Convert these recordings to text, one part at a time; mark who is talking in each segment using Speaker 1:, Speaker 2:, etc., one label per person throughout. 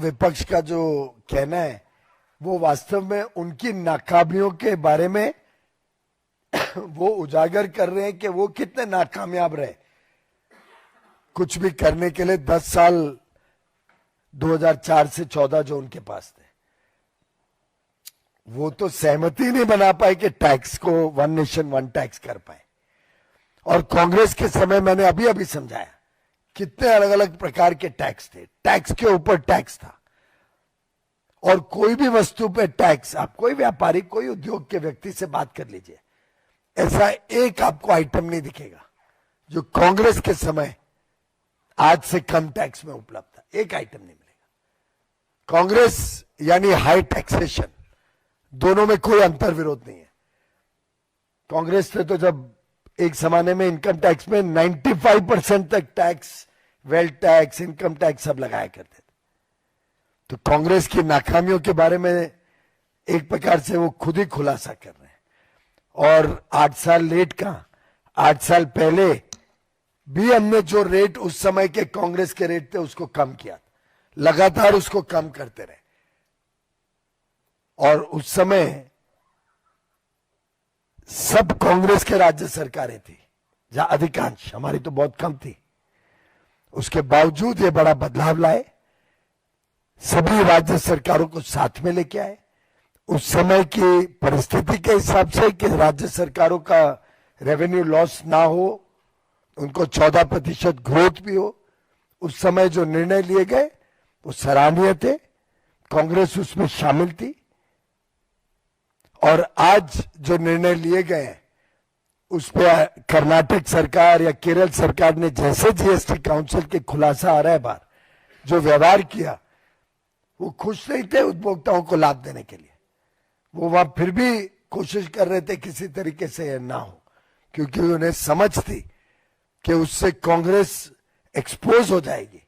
Speaker 1: विपक्ष का जो कहना है वो वास्तव में उनकी नाकामियों के बारे में वो उजागर कर रहे हैं कि वो कितने नाकामयाब रहे कुछ भी करने के लिए 10 साल 2004 से 14 जो उनके पास थे, वो तो सहमति नहीं बना पाए कि टैक्स को वन नेशन वन टैक्स कर पाए। और कांग्रेस के समय मैंने अभी अभी समझाया कितने अलग अलग प्रकार के टैक्स थे, टैक्स के ऊपर टैक्स था, और कोई भी वस्तु पे टैक्स, आप कोई व्यापारी कोई उद्योग के व्यक्ति से बात कर लीजिए, ऐसा एक आपको आइटम नहीं दिखेगा जो कांग्रेस के समय आज से कम टैक्स में उपलब्ध था, एक आइटम नहीं मिलेगा। कांग्रेस यानी हाई टैक्सेशन, दोनों में कोई अंतर विरोध नहीं है। कांग्रेस ने तो जब एक जमाने में इनकम टैक्स में 95% तक tax, wealth tax, income tax सब लगाया करते थे। तो कांग्रेस की नाकामियों के बारे में एक प्रकार से वो खुद ही खुलासा कर रहे हैं। और 8 साल लेट कहां, 8 साल पहले भी हमने जो रेट उस समय के कांग्रेस के रेट थे उसको कम किया, लगातार उसको कम करते रहे। और उस समय सब कांग्रेस के राज्य सरकारें थी, जहां अधिकांश, हमारी तो बहुत कम थी, उसके बावजूद ये बड़ा बदलाव लाए, सभी राज्य सरकारों को साथ में लेके आए। उस समय की परिस्थिति के हिसाब से कि राज्य सरकारों का रेवेन्यू लॉस ना हो, उनको 14% ग्रोथ भी हो, उस समय जो निर्णय लिए गए वो सराहनीय थे, कांग्रेस उसमें शामिल थी। और आज जो निर्णय लिए गए हैं उस पर कर्नाटक सरकार या केरल सरकार ने जैसे जीएसटी काउंसिल के खुलासा आ रहा है बाहर, जो व्यवहार किया, वो खुश नहीं थे उपभोक्ताओं को लाभ देने के लिए। वो वहां फिर भी कोशिश कर रहे थे किसी तरीके से ना हो, क्योंकि उन्हें समझ थी कि उससे कांग्रेस एक्सपोज हो जाएगी,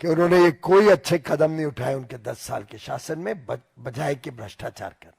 Speaker 1: कि उन्होंने ये कोई अच्छे कदम नहीं उठाए उनके 10 साल के शासन में, बजाय कि भ्रष्टाचार करना।